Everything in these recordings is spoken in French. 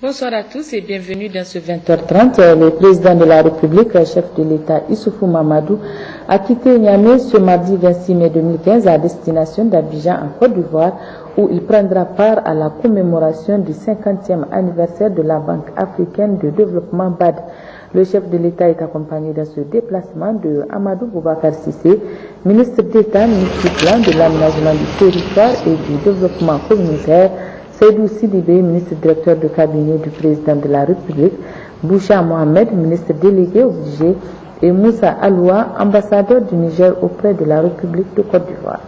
Bonsoir à tous et bienvenue dans ce 20h30. Le président de la République, chef de l'État Issoufou Mamadou, a quitté Niamey ce mardi 26 mai 2015 à destination d'Abidjan en Côte d'Ivoire, où il prendra part à la commémoration du 50e anniversaire de la Banque africaine de développement BAD. Le chef de l'État est accompagné dans ce déplacement de Amadou Boubacar Sissé, ministre d'État, ministre du Plan, de l'Aménagement du Territoire et du Développement communautaire, Seydou Sidibé, ministre directeur de cabinet du président de la République, Boucha Mohamed, ministre délégué au budget, et Moussa Aloua, ambassadeur du Niger auprès de la République de Côte d'Ivoire.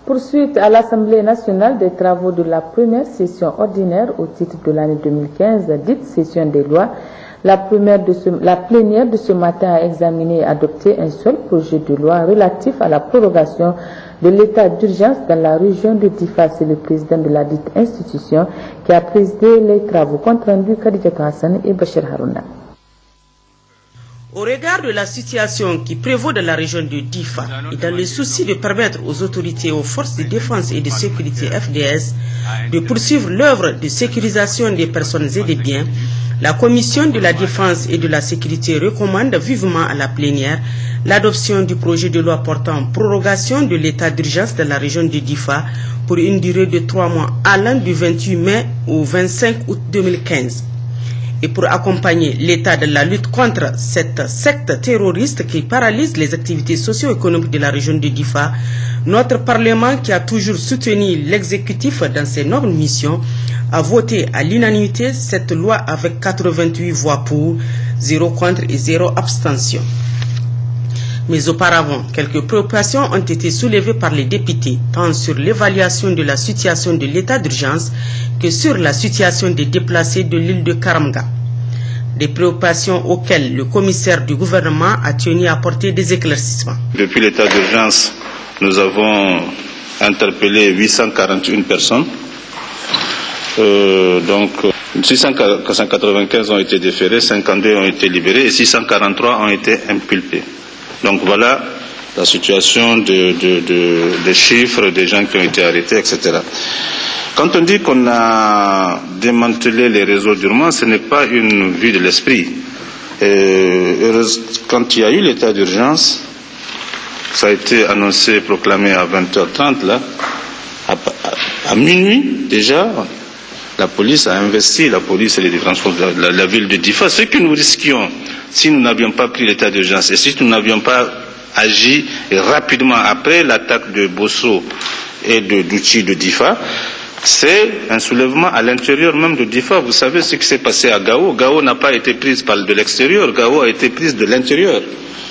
Poursuite à l'Assemblée nationale des travaux de la première session ordinaire au titre de l'année 2015, dite session des lois. La plénière de ce matin a examiné et adopté un seul projet de loi relatif à la prorogation de l'état d'urgence dans la région de Difa. C'est le président de la dite institution qui a présidé les travaux. Compte rendu Khadijatou Hassan et Bachir Harouna. Au regard de la situation qui prévaut dans la région de Difa et dans le souci de permettre aux autorités et aux forces de défense et de sécurité FDS de poursuivre l'œuvre de sécurisation des personnes et des biens, la Commission de la Défense et de la Sécurité recommande vivement à la plénière l'adoption du projet de loi portant prorogation de l'état d'urgence dans la région de Difa pour une durée de 3 mois allant du 28 mai au 25 août 2015. Et pour accompagner l'État dans la lutte contre cette secte terroriste qui paralyse les activités socio-économiques de la région de Difa, notre Parlement, qui a toujours soutenu l'exécutif dans ses nobles missions, a voté à l'unanimité cette loi avec 88 voix pour, 0 contre et 0 abstention. Mais auparavant, quelques préoccupations ont été soulevées par les députés, tant sur l'évaluation de la situation de l'état d'urgence que sur la situation des déplacés de l'île de Karamga. Des préoccupations auxquelles le commissaire du gouvernement a tenu à apporter des éclaircissements. Depuis l'état d'urgence, nous avons interpellé 841 personnes. 695 ont été déférés, 52 ont été libérés et 643 ont été inculpés. Donc voilà la situation des chiffres des gens qui ont été arrêtés, etc. Quand on dit qu'on a démantelé les réseaux durement, ce n'est pas une vue de l'esprit. Quand il y a eu l'état d'urgence, ça a été annoncé, proclamé à 20h30, là, à minuit déjà, la police a investi, la police et les différentes forces de la ville de Difa. Ce que nous risquions, si nous n'avions pas pris l'état d'urgence et si nous n'avions pas agi rapidement après l'attaque de Bosso et d'Ouchi de Difa, c'est un soulèvement à l'intérieur même de Difa. Vous savez ce qui s'est passé à Gao. Gao n'a pas été prise de l'extérieur, Gao a été prise de l'intérieur.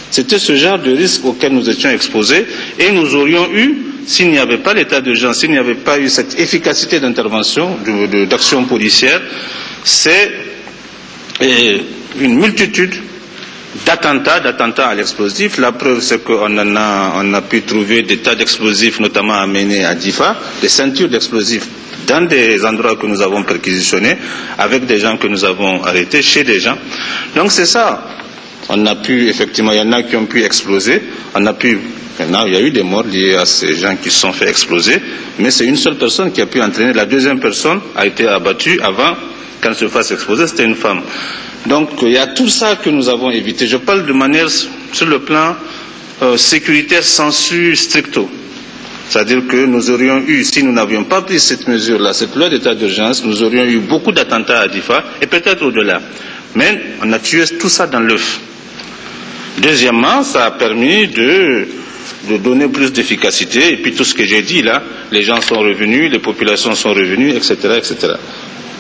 C'était ce genre de risque auquel nous étions exposés et nous aurions eu s'il n'y avait pas l'état d'urgence, s'il n'y avait pas eu cette efficacité d'intervention, d'action policière, c'est une multitude d'attentats à l'explosif. La preuve, c'est qu'on a pu trouver des tas d'explosifs, notamment amenés à Difa, des ceintures d'explosifs dans des endroits que nous avons perquisitionnés, avec des gens que nous avons arrêtés, chez des gens. Donc c'est ça. On a pu, effectivement, il y en a qui ont pu exploser. Maintenant, il y a eu des morts liés à ces gens qui se sont fait exploser, mais c'est une seule personne qui a pu entraîner. La deuxième personne a été abattue avant qu'elle se fasse exploser, c'était une femme. Donc il y a tout ça que nous avons évité. Je parle de manière, sur le plan sécuritaire sensu stricto. C'est-à-dire que nous aurions eu, si nous n'avions pas pris cette mesure-là, cette loi d'état d'urgence, nous aurions eu beaucoup d'attentats à Difa, et peut-être au-delà. Mais on a tué tout ça dans l'œuf. Deuxièmement, ça a permis de donner plus d'efficacité, et puis tout ce que j'ai dit là, les gens sont revenus, les populations sont revenues, etc., etc.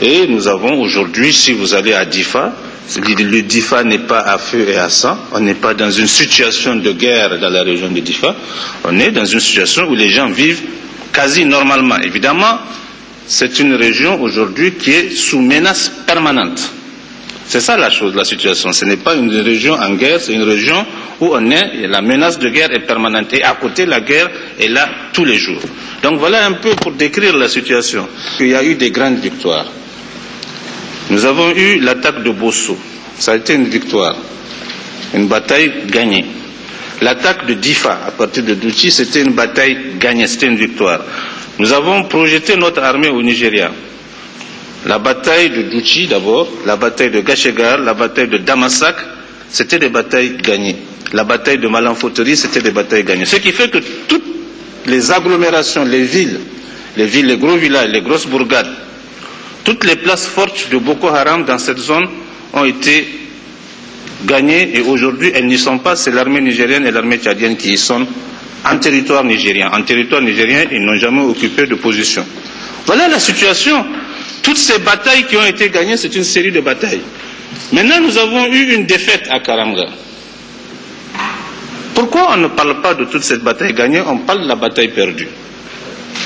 Et nous avons aujourd'hui, si vous allez à Difa, le Difa n'est pas à feu et à sang, on n'est pas dans une situation de guerre dans la région de Difa, on est dans une situation où les gens vivent quasi normalement. Évidemment, c'est une région aujourd'hui qui est sous menace permanente. C'est ça la chose, la situation. Ce n'est pas une région en guerre, c'est une région où la menace de guerre est permanente. Et à côté, la guerre est là tous les jours. Donc voilà un peu pour décrire la situation. Il y a eu des grandes victoires. Nous avons eu l'attaque de Bosso. Ça a été une victoire. Une bataille gagnée. L'attaque de Difa, à partir de Douchi, c'était une bataille gagnée, c'était une victoire. Nous avons projeté notre armée au Nigeria. La bataille de Douchi d'abord, la bataille de Gachegar, la bataille de Damasak, c'était des batailles gagnées. La bataille de Malanfoteri, c'était des batailles gagnées. Ce qui fait que toutes les agglomérations, les villes, les gros villages, les grosses bourgades, toutes les places fortes de Boko Haram dans cette zone ont été gagnées et aujourd'hui elles n'y sont pas, c'est l'armée nigérienne et l'armée tchadienne qui y sont en territoire nigérien. En territoire nigérien, ils n'ont jamais occupé de position. Voilà la situation. Toutes ces batailles qui ont été gagnées, c'est une série de batailles. Maintenant, nous avons eu une défaite à Karamga. Pourquoi on ne parle pas de toute cette bataille gagnée, on parle de la bataille perdue?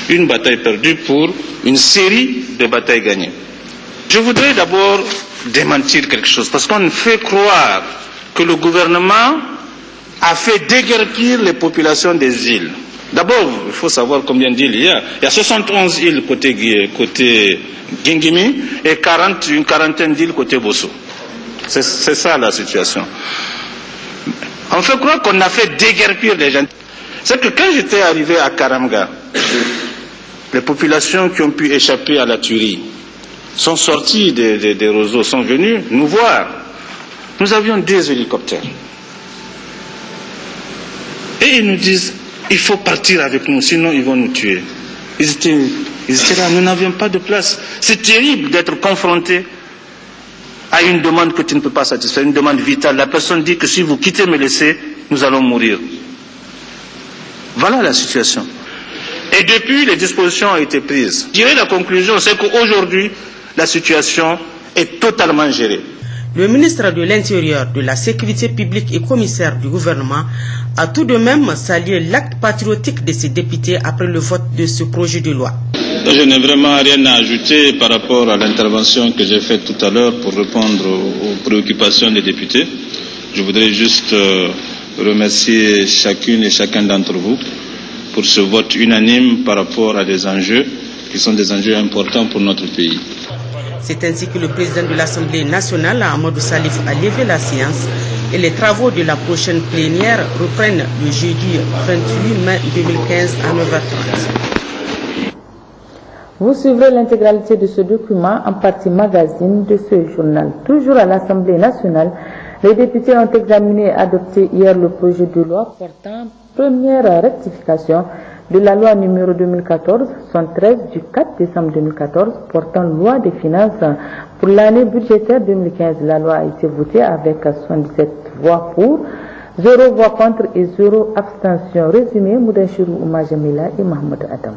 Une bataille perdue pour une série de batailles gagnées. Je voudrais d'abord démentir quelque chose, parce qu'on fait croire que le gouvernement a fait déguerpir les populations des îles. D'abord, il faut savoir combien d'îles il y a. Il y a 71 îles côté Gingimi et une quarantaine d'îles côté Bosso. C'est ça la situation. On fait croire qu'on a fait déguerpir les gens. C'est que quand j'étais arrivé à Karamga, les populations qui ont pu échapper à la tuerie sont sorties des roseaux, sont venues nous voir. Nous avions 2 hélicoptères. Et ils nous disent, il faut partir avec nous, sinon ils vont nous tuer. Ils étaient là, nous n'avions pas de place. C'est terrible d'être confronté à une demande que tu ne peux pas satisfaire, une demande vitale. La personne dit que si vous quittez me laisser, nous allons mourir. Voilà la situation. Et depuis, les dispositions ont été prises. Je dirais la conclusion, c'est qu'aujourd'hui, la situation est totalement gérée. Le ministre de l'Intérieur, de la Sécurité publique et commissaire du gouvernement a tout de même salué l'acte patriotique de ses députés après le vote de ce projet de loi. Je n'ai vraiment rien à ajouter par rapport à l'intervention que j'ai faite tout à l'heure pour répondre aux préoccupations des députés. Je voudrais juste remercier chacune et chacun d'entre vous pour ce vote unanime par rapport à des enjeux qui sont des enjeux importants pour notre pays. C'est ainsi que le président de l'Assemblée nationale, Amadou Salif, a levé la séance et les travaux de la prochaine plénière reprennent le jeudi 28 mai 2015 à 9h30. Vous suivrez l'intégralité de ce document en partie magazine de ce journal. Toujours à l'Assemblée nationale, les députés ont examiné et adopté hier le projet de loi portant première rectification de la loi numéro 2014-113 du 4 décembre 2014 portant loi des finances pour l'année budgétaire 2015. La loi a été votée avec 77 voix pour, 0 voix contre et 0 abstention. Résumé, Moudachirou Oumar Jamila et Mahmoud Adam.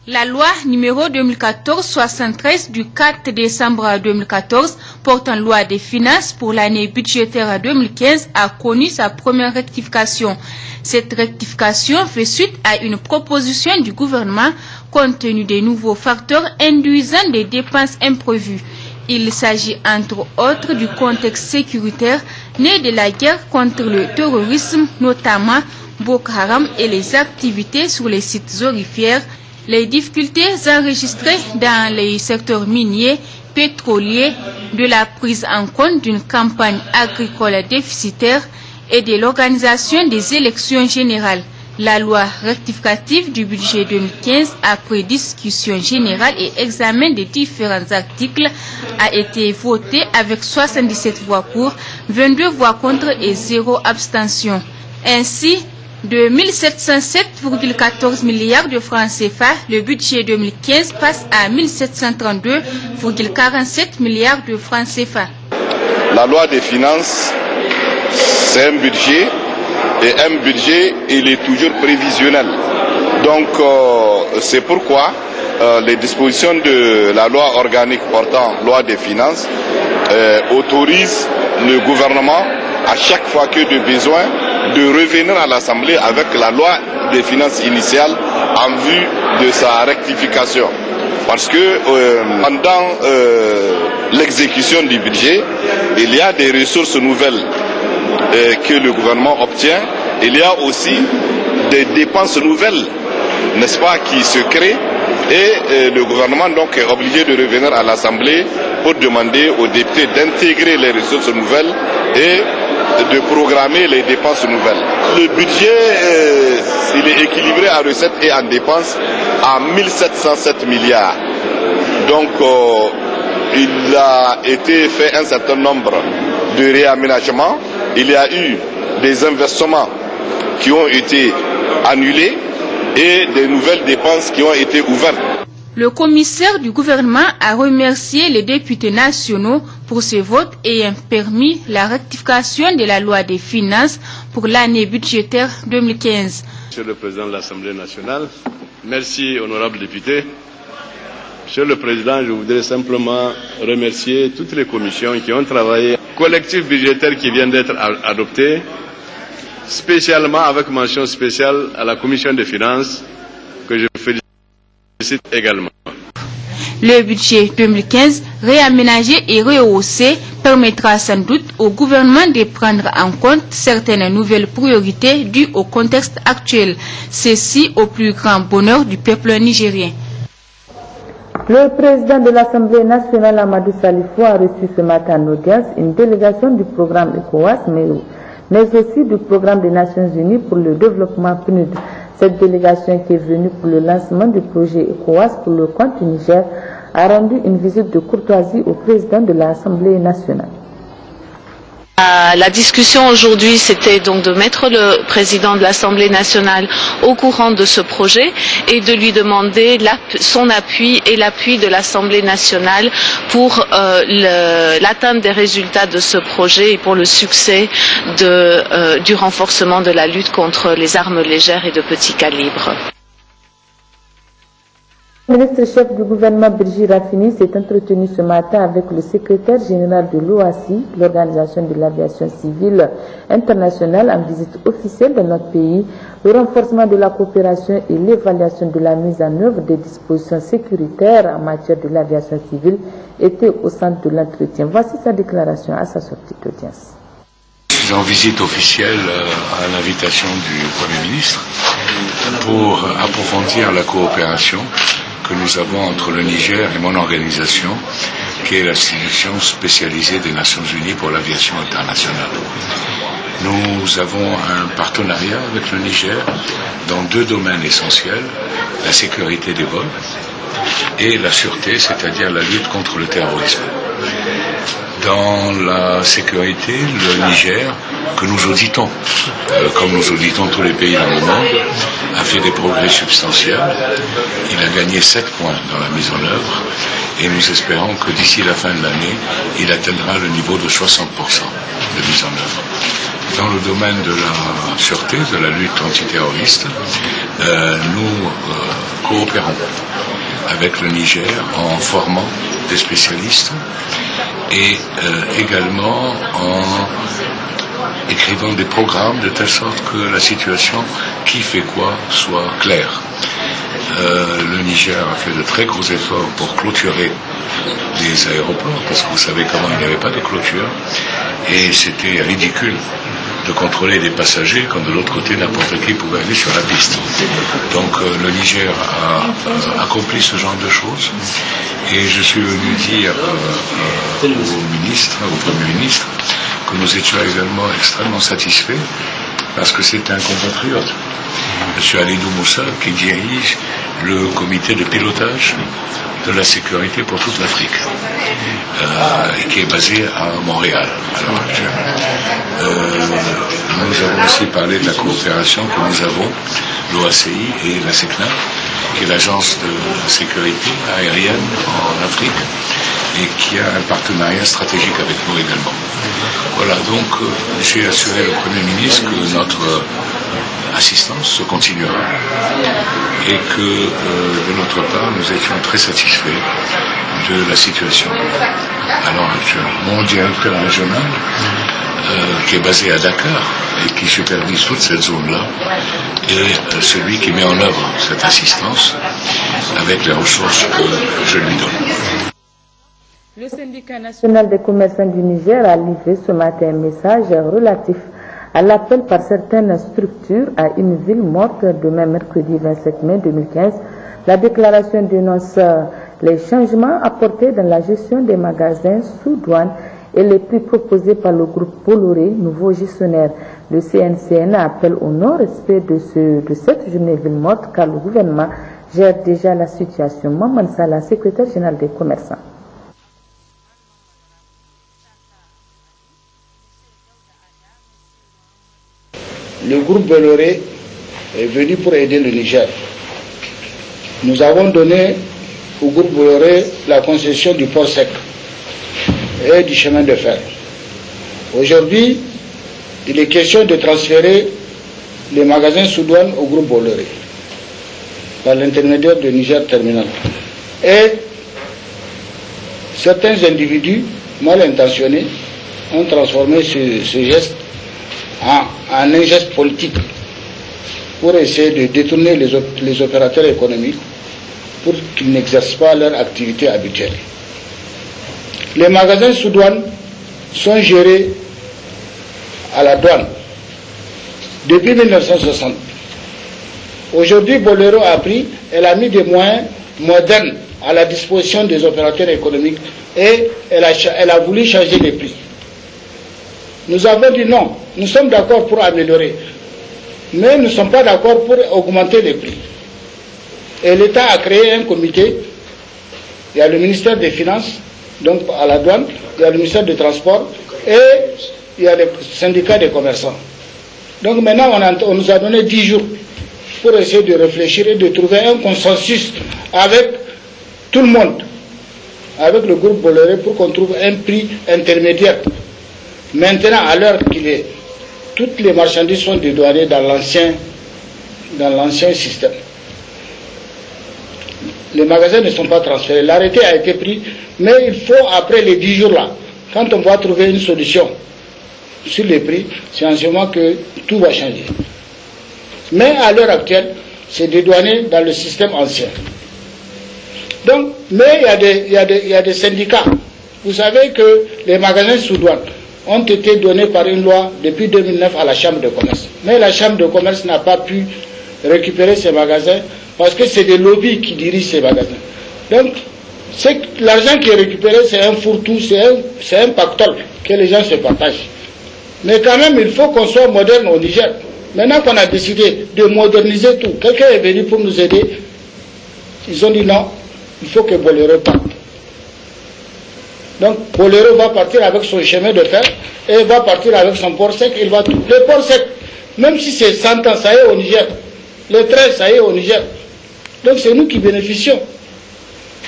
La loi numéro 2014-73 du 4 décembre 2014 portant loi des finances pour l'année budgétaire 2015 a connu sa première rectification. Cette rectification fait suite à une proposition du gouvernement compte tenu des nouveaux facteurs induisant des dépenses imprévues. Il s'agit entre autres du contexte sécuritaire né de la guerre contre le terrorisme, notamment Boko Haram et les activités sur les sites aurifères, les difficultés enregistrées dans les secteurs miniers, pétroliers, de la prise en compte d'une campagne agricole déficitaire et de l'organisation des élections générales. La loi rectificative du budget 2015, après discussion générale et examen des différents articles, a été votée avec 77 voix pour, 22 voix contre et 0 abstention. Ainsi, de 1707,14 milliards de francs CFA, le budget 2015 passe à 1732,47 milliards de francs CFA. La loi des finances, c'est un budget, et un budget, il est toujours prévisionnel. Donc, c'est pourquoi les dispositions de la loi organique portant loi des finances autorisent le gouvernement, à chaque fois que de besoin, de revenir à l'Assemblée avec la loi des finances initiale en vue de sa rectification. Parce que pendant l'exécution du budget, il y a des ressources nouvelles que le gouvernement obtient. Il y a aussi des dépenses nouvelles, n'est-ce pas, qui se créent. Et le gouvernement donc est obligé de revenir à l'Assemblée pour demander aux députés d'intégrer les ressources nouvelles et de programmer les dépenses nouvelles. Le budget, il est équilibré en recettes et en dépenses à 1707 milliards. Donc, il a été fait un certain nombre de réaménagements. Il y a eu des investissements qui ont été annulés et des nouvelles dépenses qui ont été ouvertes. Le commissaire du gouvernement a remercié les députés nationaux pour ce vote ayant permis la rectification de la loi des finances pour l'année budgétaire 2015. Monsieur le Président de l'Assemblée nationale, merci honorables députés. Monsieur le Président, je voudrais simplement remercier toutes les commissions qui ont travaillé. Collectif budgétaire qui vient d'être adopté, spécialement avec mention spéciale à la Commission des finances, que je félicite également. Le budget 2015, réaménagé et rehaussé, permettra sans doute au gouvernement de prendre en compte certaines nouvelles priorités dues au contexte actuel. Ceci au plus grand bonheur du peuple nigérien. Le président de l'Assemblée nationale, Amadou Salifou, a reçu ce matin en audience une délégation du programme ECOWAS, mais aussi du programme des Nations Unies pour le développement PNUD. Cette délégation qui est venue pour le lancement du projet ECOWAS pour le compte du Niger a rendu une visite de courtoisie au président de l'Assemblée nationale. La discussion aujourd'hui, c'était donc de mettre le président de l'Assemblée nationale au courant de ce projet et de lui demander son appui et l'appui de l'Assemblée nationale pour l'atteinte des résultats de ce projet et pour le succès du renforcement de la lutte contre les armes légères et de petit calibre. Le ministre-chef du gouvernement Birji Rafini s'est entretenu ce matin avec le secrétaire général de l'OACI, l'Organisation de l'aviation civile internationale, en visite officielle dans notre pays. Le renforcement de la coopération et l'évaluation de la mise en œuvre des dispositions sécuritaires en matière de l'aviation civile étaient au centre de l'entretien. Voici sa déclaration à sa sortie d'audience. Je suis en visite officielle à l'invitation du Premier ministre pour approfondir la coopération que nous avons entre le Niger et mon organisation, qui est l'institution spécialisée des Nations Unies pour l'aviation internationale. Nous avons un partenariat avec le Niger dans deux domaines essentiels, la sécurité des vols et la sûreté, c'est-à-dire la lutte contre le terrorisme. Dans la sécurité, le Niger, que nous auditons, comme nous auditons tous les pays dans le monde, a fait des progrès substantiels. Il a gagné 7 points dans la mise en œuvre et nous espérons que d'ici la fin de l'année, il atteindra le niveau de 60% de mise en œuvre. Dans le domaine de la sûreté, de la lutte antiterroriste, nous coopérons avec le Niger en formant des spécialistes et également en écrivant des programmes de telle sorte que la situation qui fait quoi soit claire. Le Niger a fait de très gros efforts pour clôturer les aéroports, parce que vous savez comment il n'y avait pas de clôture, et c'était ridicule de contrôler des passagers quand de l'autre côté n'importe qui pouvait aller sur la piste. Donc le Niger a accompli ce genre de choses, et je suis venu dire au Premier ministre, que nous étions également extrêmement satisfaits, parce que c'est un compatriote, M. Alidou Moussa, qui dirige le comité de pilotage de la sécurité pour toute l'Afrique, qui est basé à Montréal à l'heure actuelle. Nous avons aussi parlé de la coopération que nous avons, l'OACI et la SECNA, qui est l'agence de sécurité aérienne en Afrique, et qui a un partenariat stratégique avec nous également. Voilà, donc j'ai assuré au Premier ministre que notre assistance se continuera et que de notre part nous étions très satisfaits de la situation à l'heure actuelle. Mon directeur régional, qui est basé à Dakar et qui supervise toute cette zone-là, est celui qui met en œuvre cette assistance avec les ressources que je lui donne. Le syndicat national des commerçants du Niger a livré ce matin un message relatif à l'appel par certaines structures à une ville morte demain mercredi 27 mai 2015. La déclaration dénonce les changements apportés dans la gestion des magasins sous douane et les prix proposés par le groupe Bolloré, nouveau gestionnaire. Le CNCN appelle au non-respect de cette journée ville morte car le gouvernement gère déjà la situation. Maman Salah, secrétaire général des commerçants. Le groupe Bolloré est venu pour aider le Niger. Nous avons donné au groupe Bolloré la concession du port sec et du chemin de fer. Aujourd'hui, il est question de transférer les magasins sous douane au groupe Bolloré par l'intermédiaire de Niger Terminal. Et certains individus mal intentionnés ont transformé ce geste en un geste politique pour essayer de détourner les opérateurs économiques pour qu'ils n'exercent pas leur activité habituelle. Les magasins sous douane sont gérés à la douane depuis 1960. Aujourd'hui, Bolloré a pris, elle a mis des moyens modernes à la disposition des opérateurs économiques et elle a voulu changer les prix. Nous avons dit non, nous sommes d'accord pour améliorer, mais nous ne sommes pas d'accord pour augmenter les prix. Et l'État a créé un comité, il y a le ministère des Finances, donc à la douane, il y a le ministère des Transports et il y a les syndicats des commerçants. Donc maintenant on nous a donné 10 jours pour essayer de réfléchir et de trouver un consensus avec tout le monde, avec le groupe Bolloré pour qu'on trouve un prix intermédiaire. Maintenant, à l'heure qu'il est, toutes les marchandises sont dédouanées dans l'ancien système. Les magasins ne sont pas transférés. L'arrêté a été pris, mais il faut, après les 10 jours là, quand on va trouver une solution sur les prix, c'est en ce moment que tout va changer. Mais à l'heure actuelle, c'est dédouané dans le système ancien. Donc, mais il y a des syndicats. Vous savez que les magasins sous douane ont été donnés par une loi depuis 2009 à la Chambre de commerce. Mais la Chambre de commerce n'a pas pu récupérer ces magasins parce que c'est des lobbies qui dirigent ces magasins. Donc, l'argent qui est récupéré, c'est un fourre-tout, c'est un pactole que les gens se partagent. Mais quand même, il faut qu'on soit moderne au Niger. Maintenant qu'on a décidé de moderniser tout, quelqu'un est venu pour nous aider, ils ont dit non, il faut que Bolloré parte. Donc Bolloré va partir avec son chemin de fer et va partir avec son port sec. Il va tout. Le port sec, même si c'est 100 ans, ça y est au Niger. Le train, ça y est au Niger. Donc c'est nous qui bénéficions.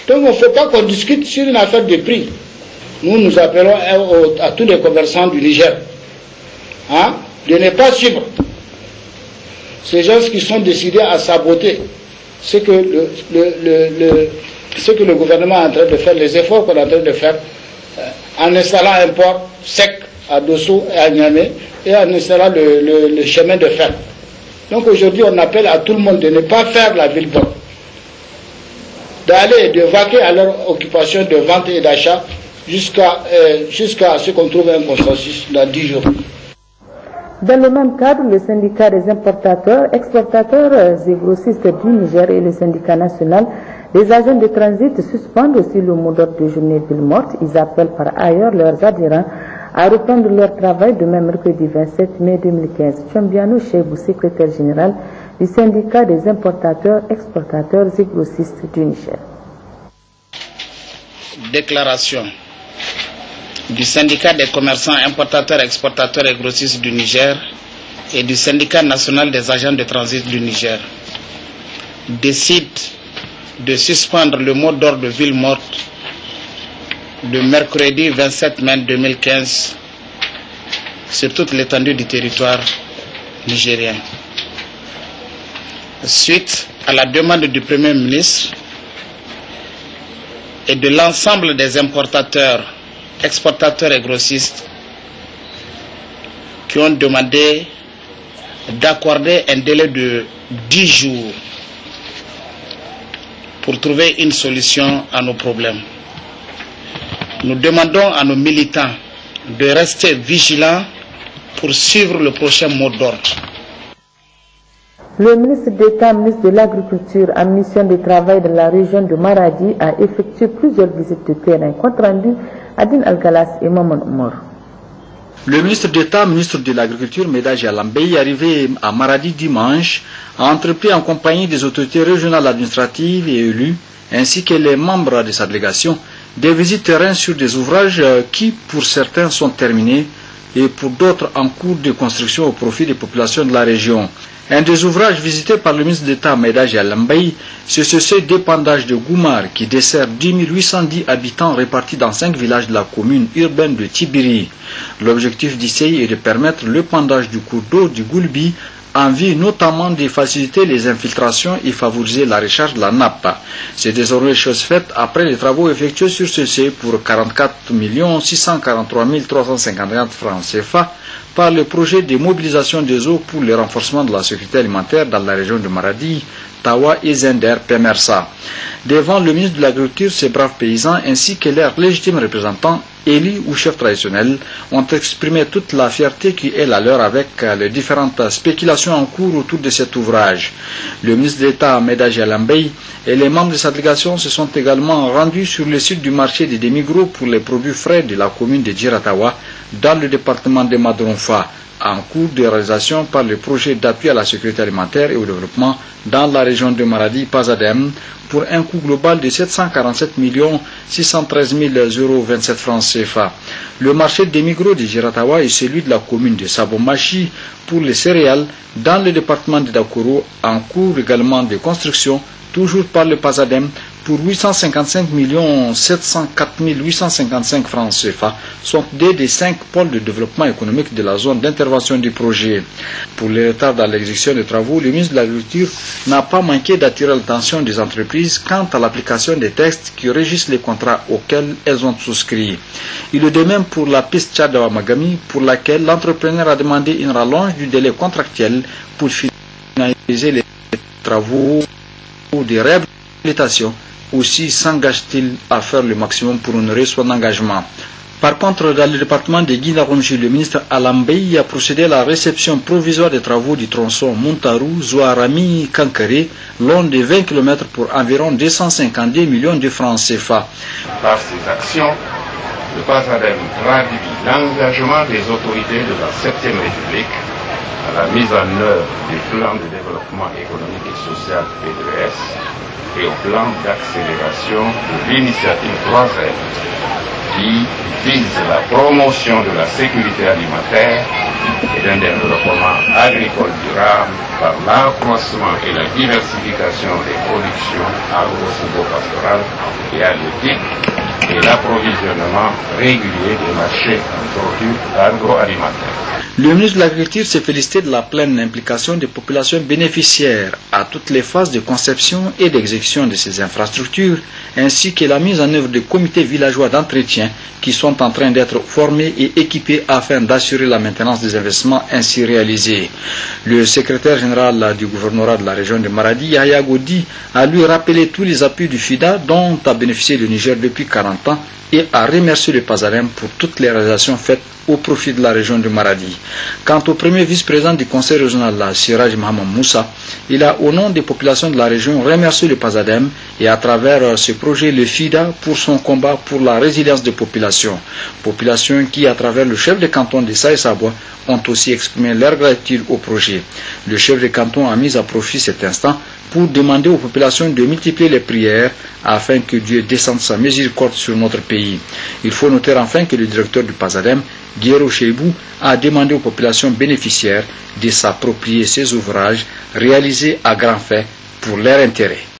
Donc il ne faut pas qu'on discute sur une affaire de prix. Nous appelons à tous les commerçants du Niger de ne pas suivre ces gens qui sont décidés à saboter ce que le gouvernement est en train de faire, les efforts qu'on est en train de faire, en installant un port sec à Dosso et à Niamey, et en installant le chemin de fer. Donc aujourd'hui, on appelle à tout le monde de ne pas faire la ville bonne, d'aller, de vaquer à leur occupation de vente et d'achat jusqu'à ce qu'on trouve un consensus dans 10 jours. Dans le même cadre, le syndicat des importateurs, exportateurs et grossistes du Niger et le syndicat national des agents de transit suspendent aussi le mot d'ordre de journée ville morte. Ils appellent par ailleurs leurs adhérents à reprendre leur travail demain mercredi 27 mai 2015. Chambiano Chebou, secrétaire général du syndicat des importateurs, exportateurs et grossistes du Niger. Déclaration du syndicat des commerçants, importateurs, exportateurs et grossistes du Niger et du syndicat national des agents de transit du Niger décide de suspendre le mot d'ordre de ville morte le mercredi 27 mai 2015 sur toute l'étendue du territoire nigérien. Suite à la demande du Premier ministre et de l'ensemble des importateurs, exportateurs et grossistes qui ont demandé d'accorder un délai de 10 jours pour trouver une solution à nos problèmes. Nous demandons à nos militants de rester vigilants pour suivre le prochain mot d'ordre. Le ministre d'État, ministre de l'Agriculture, en mission de travail de la région de Maradi, a effectué plusieurs visites de terrain. Compte rendu Adine Algalas et Maman Omar. Le ministre d'État, ministre de l'Agriculture, Médage Alambey, arrivé à Maradi dimanche, a entrepris en compagnie des autorités régionales administratives et élues, ainsi que les membres de sa délégation, des visites terrain sur des ouvrages qui, pour certains, sont terminés et pour d'autres en cours de construction au profit des populations de la région. Un des ouvrages visités par le ministre d'État Médage Alambey, c'est ce seuil d'épandage de Goumar qui dessert 10 810 habitants répartis dans 5 villages de la commune urbaine de Tibiri. L'objectif d'ici est de permettre l'épandage du cours d'eau du Goulbi en vue notamment de faciliter les infiltrations et favoriser la recharge de la nappe. C'est désormais chose faite après les travaux effectués sur ce seuil pour 44 643 354 francs CFA par le projet de mobilisation des eaux pour le renforcement de la sécurité alimentaire dans la région de Maradi, Tawa et Zender, Pemersa. Devant le ministre de l'Agriculture, ces braves paysans ainsi que leurs légitimes représentants, élus ou chefs traditionnels, ont exprimé toute la fierté qui est la leur avec les différentes spéculations en cours autour de cet ouvrage. Le ministre d'État Médage Alambey et les membres de sa délégation se sont également rendus sur le site du marché des demi-gros pour les produits frais de la commune de Djiratawa dans le département de Madronfa, en cours de réalisation par le projet d'appui à la sécurité alimentaire et au développement dans la région de Maradi, Pazadem, pour un coût global de 747 613 027 francs CFA. Le marché des migros de Djiratawa est celui de la commune de Sabomachi pour les céréales dans le département de Dakoro, en cours également de construction, toujours par le Pazadem, pour 855 704 855 francs CFA, sont des 5 pôles de développement économique de la zone d'intervention du projet. Pour le retard dans l'exécution des travaux, le ministre de l'Agriculture n'a pas manqué d'attirer l'attention des entreprises quant à l'application des textes qui régissent les contrats auxquels elles ont souscrit. Il est de même pour la piste Tchadawa-Magami, pour laquelle l'entrepreneur a demandé une rallonge du délai contractuel pour finaliser les travaux de réhabilitation. Aussi s'engage-t-il à faire le maximum pour honorer son engagement. Par contre, dans le département de Guinaromji, le ministre Alambey a procédé à la réception provisoire des travaux du tronçon Montarou-Zouarami-Kankare, long de 20 km pour environ 252 millions de francs CFA. Par ces actions, le Pazadem traduit l'engagement des autorités de la 7e République à la mise en œuvre du plan de développement économique et social PDS et au plan d'accélération de l'initiative 3R qui vise la promotion de la sécurité alimentaire et d'un développement agricole durable par l'accroissement et la diversification des productions agro-silvopastorales et halieutiques et l'approvisionnement régulier des marchés en produits agroalimentaires. Le ministre de l'Agriculture s'est félicité de la pleine implication des populations bénéficiaires à toutes les phases de conception et d'exécution de ces infrastructures, ainsi que la mise en œuvre de comités villageois d'entretien qui sont en train d'être formés et équipés afin d'assurer la maintenance des investissements ainsi réalisés. Le secrétaire général du gouvernorat de la région de Maradi, Yahya Godi, a lui rappelé tous les appuis du FIDA dont a bénéficié le Niger depuis 40 ans et a remercié le PASADEM pour toutes les réalisations faites au profit de la région de Maradi. Quant au premier vice-président du conseil régional, Siraj Mohamed Moussa, il a, au nom des populations de la région, remercié le PASADEM et à travers ce projet, le FIDA, pour son combat pour la résilience des populations. Populations qui, à travers le chef de canton de Saï-Saboua, ont aussi exprimé leur gratitude au projet. Le chef de canton a mis à profit cet instant pour demander aux populations de multiplier les prières afin que Dieu descende sa miséricorde sur notre pays. Il faut noter enfin que le directeur du PASADEM, Guéro Cheibou, a demandé aux populations bénéficiaires de s'approprier ces ouvrages réalisés à grands faits pour leur intérêt.